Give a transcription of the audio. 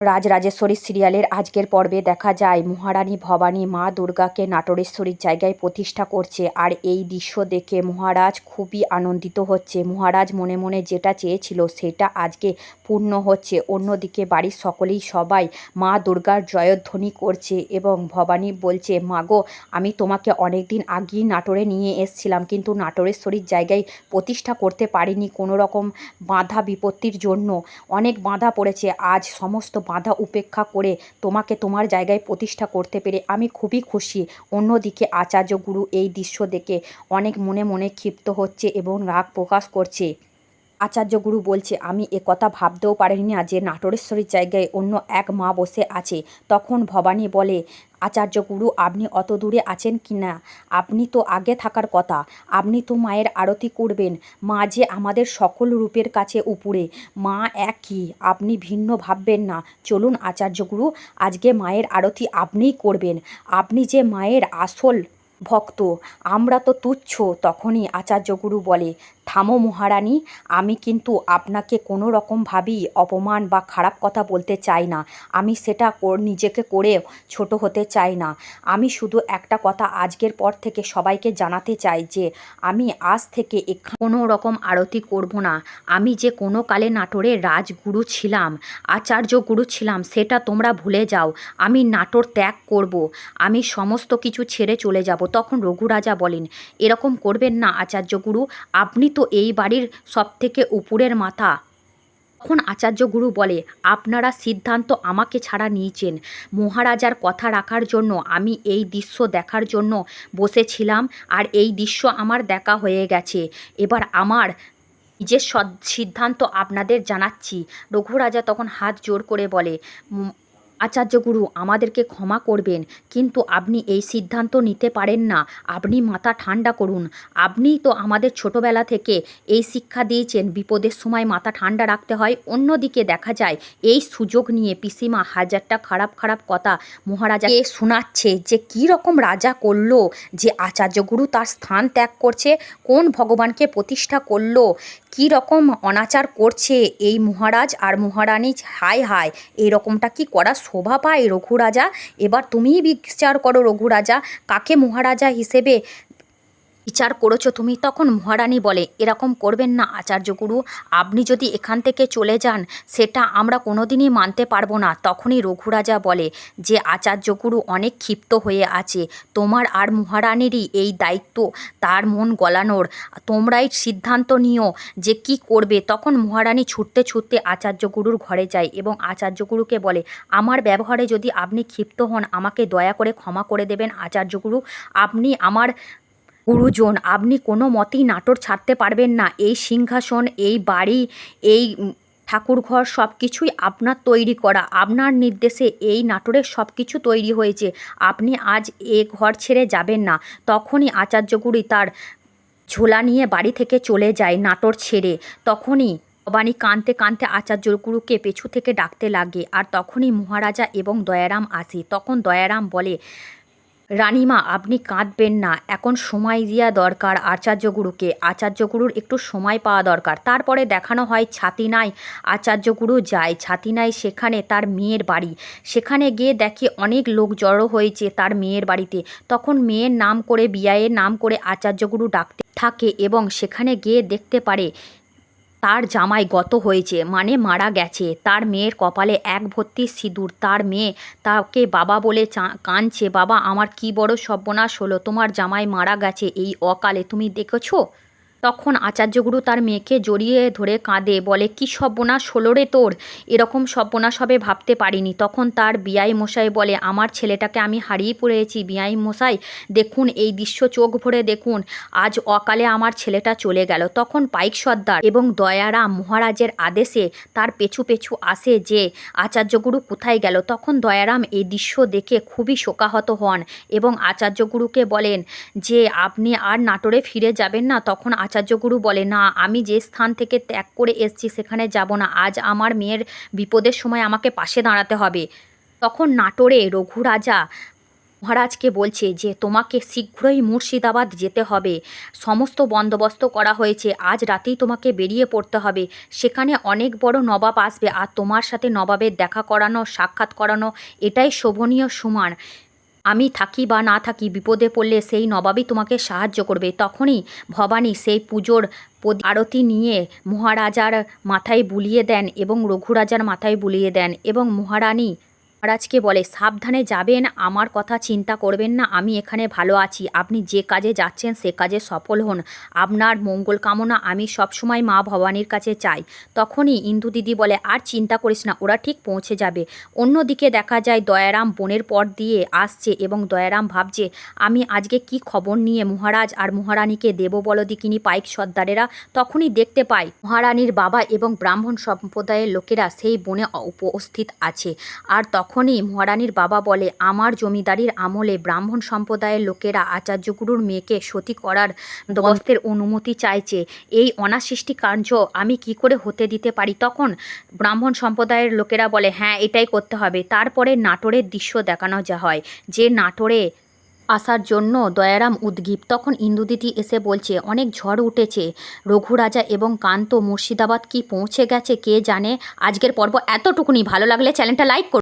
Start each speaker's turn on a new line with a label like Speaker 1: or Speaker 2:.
Speaker 1: রাজরাজেশ্বরী সিরিয়ালের আজকের পর্বে দেখা যায় মহারানী ভবানী মা দুর্গাকে নাটোরেশ্বরীর জায়গায় প্রতিষ্ঠা করছে। আর এই দৃশ্য দেখে মহারাজ খুবই আনন্দিত হচ্ছে। মহারাজ মনে মনে যেটা চেয়েছিল সেটা আজকে পূর্ণ হচ্ছে। অন্যদিকে বাড়ির সকলেই সবাই মা দুর্গার জয়ধ্বনি করছে এবং ভবানী বলছে, মাগো, আমি তোমাকে অনেক দিন আগেই নাটোরে নিয়ে এসছিলাম, কিন্তু নাটোরেশ্বরীর জায়গায় প্রতিষ্ঠা করতে পারিনি কোনো রকম বাধা বিপত্তির জন্য। অনেক বাধা পড়েছে, আজ সমস্ত বাধা উপেক্ষা করে তোমাকে তোমার জায়গায় প্রতিষ্ঠা করতে পেরে আমি খুবই খুশি। অন্যদিকে আচার্য গুরু এই দৃশ্য দেখে অনেক মনে মনে ক্ষিপ্ত হচ্ছে এবং রাগ প্রকাশ করছে। আচার্য গুরু বলছে, আমি একথা ভাবতেও পারিনি না যে নাটোরেশ্বরীর জায়গায় অন্য এক মা বসে আছে। তখন ভবানী বলে, আচার্য গুরু, আপনি অত দূরে আছেন কি না? আপনি তো আগে থাকার কথা। আপনি তো মায়ের আরতি করবেন। মা যে আমাদের সকল রূপের কাছে উপরে, মা একই, আপনি ভিন্ন ভাববেন না। চলুন আচার্য গুরু, আজকে মায়ের আরতি আপনিই করবেন। আপনি যে মায়ের আসল ভক্ত, আমরা তো তুচ্ছ। তখনই আচার্য গুরু বলে, থামো মহারানী, আমি কিন্তু আপনাকে কোনো রকমভাবেই অপমান বা খারাপ কথা বলতে চাই না। আমি সেটা নিজেকে করে ছোট হতে চাই না। আমি শুধু একটা কথা আজকের পর থেকে সবাইকে জানাতে চাই যে আমি আজ থেকে কোনো রকম আরতি করব না। আমি যে কোনো কালে নাটোরের রাজগুরু ছিলাম, আচার্য গুরু ছিলাম, সেটা তোমরা ভুলে যাও। আমি নাটোর ত্যাগ করব। আমি সমস্ত কিছু ছেড়ে চলে যাব। তখন রঘুরাজা বলেন, এরকম করবেন না আচার্য গুরু, আপনি তো এই বাড়ির সবথেকে উপরের মাথা। তখন আচার্য গুরু বলে, আপনারা সিদ্ধান্ত আমাকে ছাড়া নিয়েছেন। মহারাজার কথা রাখার জন্য আমি এই দৃশ্য দেখার জন্য বসেছিলাম, আর এই দৃশ্য আমার দেখা হয়ে গেছে। এবার আমার নিজের সিদ্ধান্ত আপনাদের জানাচ্ছি। রঘুরাজা তখন হাত জোর করে বলে, আচার্য গুরু, আমাদেরকে ক্ষমা করবেন, কিন্তু আপনি এই সিদ্ধান্ত নিতে পারেন না। আপনি মাথা ঠান্ডা করুন। আপনিই তো আমাদের ছোটবেলা থেকে এই শিক্ষা দিয়েছেন, বিপদের সময় মাথা ঠান্ডা রাখতে হয়। অন্যদিকে দেখা যায় এই সুযোগ নিয়ে পিসিমা হাজারটা খারাপ খারাপ কথা মহারাজাকে শোনাচ্ছে যে কী রকম রাজা করলো, যে আচার্য গুরু তার স্থান ত্যাগ করছে, কোন ভগবানকে প্রতিষ্ঠা করলো, কী রকম অনাচার করছে এই মহারাজ আর মহারানী। হায় হায়, এরকমটা কি করা শোভা পায় রঘুরাজা? এবার তুমিই বিচার করো রঘুরাজা, কাকে মহারাজা হিসেবে বিচার করেছো তুমি? তখন মহারানী বলে, এরকম করবেন না আচার্য গুরু, আপনি যদি এখান থেকে চলে যান সেটা আমরা কোনোদিনই মানতে পারবো না। তখনই রঘুরাজা বলে যে আচার্য গুরু অনেক ক্ষিপ্ত হয়ে আছে, তোমার আর মহারানীরই এই দায়িত্ব তার মন গলানোর। তোমরাই সিদ্ধান্ত নিও যে কি করবে। তখন মহারানী ছুটতে ছুটতে আচার্য গুরুর ঘরে যায় এবং আচার্য গুরুকে বলে, আমার ব্যবহারে যদি আপনি ক্ষিপ্ত হন আমাকে দয়া করে ক্ষমা করে দেবেন আচার্য গুরু। আপনি আমার গুরুজন, আপনি কোনো মতেই নাটোর ছাড়তে পারবেন না। এই সিংহাসন, এই বাড়ি, এই ঠাকুরঘর সব কিছুই আপনার তৈরি করা। আপনার নির্দেশে এই নাটোরের সব কিছু তৈরি হয়েছে। আপনি আজ এ ঘর ছেড়ে যাবেন না। তখনই আচার্যগুরু তার ঝোলা নিয়ে বাড়ি থেকে চলে যায় নাটোর ছেড়ে। তখনই ভবানী কাঁদতে কাঁদতে আচার্য গুরুকে পেছু থেকে ডাকতে লাগে। আর তখনই মহারাজা এবং দয়ারাম আসে। তখন দয়ারাম বলে, রানীমা, আপনি কাঁদবেন না, এখন সময় দেওয়া দরকার আচার্য গুরুকে। আচার্য গুরুর একটু সময় পাওয়া দরকার। তারপরে দেখানো হয় ছাতিনায় আচার্য গুরু যায়। ছাতিনায় সেখানে তার মেয়ের বাড়ি। সেখানে গিয়ে দেখে অনেক লোক জড়ো হয়েছে তার মেয়ের বাড়িতে। তখন মেয়ের নাম করে, বিয়ের নাম করে আচার্য গুরু ডাকতে থাকে এবং সেখানে গিয়ে দেখতে পারে তার জামাই গত হয়েছে, মানে মারা গেছে। তার মেয়ের কপালে এক ভর্তি সিঁদুর। তার মেয়ে তাকে বাবা বলে কাঁদছে, বাবা, আমার কি বড় সর্বনাশ হলো, তোমার জামাই মারা গেছে এই অকালে, তুমি দেখেছো? তখন আচার্যগুরু তার মেয়েকে জড়িয়ে ধরে কাঁদে, বলে, কি সর্বনাশ হলো রে তোর? এরকম সর্বনাশ হবে ভাবতে পারিনি। তখন তার বিয়াই মশাই বলে, আমার ছেলেটাকে আমি হারিয়ে পড়েছি বিয়াই মশাই, দেখুন এই দৃশ্য, চোখ ভরে দেখুন, আজ অকালে আমার ছেলেটা চলে গেল। তখন পাইক সর্দার এবং দয়ারাম মহারাজের আদেশে তার পেছু পেছু আসে যে আচার্যগুরু কোথায় গেল। তখন দয়ারাম এই দৃশ্য দেখে খুবই শোকাহত হন এবং আচার্যগুরুকে বলেন যে আপনি আর নাটোরে ফিরে যাবেন না। তখন আচার্যগুরু বলে, না, আমি যে স্থান থেকে ত্যাগ করে এসেছি সেখানে যাব না। আজ আমার মেয়ের বিপদের সময় আমাকে পাশে দাঁড়াতে হবে। তখন নাটোরে রঘুরাজা মহারাজকে বলছে যে তোমাকে শীঘ্রই মুর্শিদাবাদ যেতে হবে, সমস্ত বন্দোবস্ত করা হয়েছে, আজ রাতেই তোমাকে বেরিয়ে পড়তে হবে। সেখানে অনেক বড় নবাব আসবে আর তোমার সাথে নবাবের দেখা করানো, সাক্ষাৎ করানো, এটাই শোভনীয় সুমান। আমি থাকি বা না থাকি, বিপদে পড়লে সেই নবাবই তোমাকে সাহায্য করবে। তখনই ভবানী সেই পুজোর আরতি নিয়ে মহারাজার মাথায় বুলিয়ে দেন এবং রঘুরাজার মাথায় বুলিয়ে দেন এবং মহারাজকে বলে, সাবধানে যাবেন, আমার কথা চিন্তা করবেন না, আমি এখানে ভালো আছি, আপনি যে কাজে যাচ্ছেন সে কাজে সফল হন, আপনার মঙ্গল কামনা আমি সবসময় মা ভবানীর কাছে চাই। তখনই ইন্দু দিদি বলে, আর চিন্তা করিস না, ওরা ঠিক পৌঁছে যাবে। অন্যদিকে দেখা যায় দয়ারাম বনের পর দিয়ে আসছে এবং দয়ারাম ভাবছে, আমি আজকে কি খবর নিয়ে মহারাজ আর মহারানীকে দেব বলো দিকিনি পাইক সর্দারেরা। তখনই দেখতে পায় মহারানীর বাবা এবং ব্রাহ্মণ সম্প্রদায়ের লোকেরা সেই বনে উপস্থিত আছে। আর তখনই মহারানীর বাবা বলে, আমার জমিদারির আমলে ব্রাহ্মণ সম্প্রদায়ের লোকেরা আচার্যগুরুর মেয়েকে সতী করার বন্দোবস্তের অনুমতি চাইছে, এই অনাসৃষ্টি কার্য আমি কি করে হতে দিতে পারি। তখন ব্রাহ্মণ সম্প্রদায়ের লোকেরা বলে, হ্যাঁ এটাই করতে হবে। তারপরে নাটোরের দৃশ্য দেখানো যা হয়, যে নাটোরে আসার জন্য দয়ারাম উদ্গ্রীব। তখন ইন্দুদিদি এসে বলছে, অনেক ঝড় উঠেছে, রঘুরাজা এবং কান্ত মুর্শিদাবাদ কি পৌঁছে গেছে কে জানে। আজকের পর্ব এতটুকুনি, ভালো লাগলে চ্যানেলটা লাইক করুন।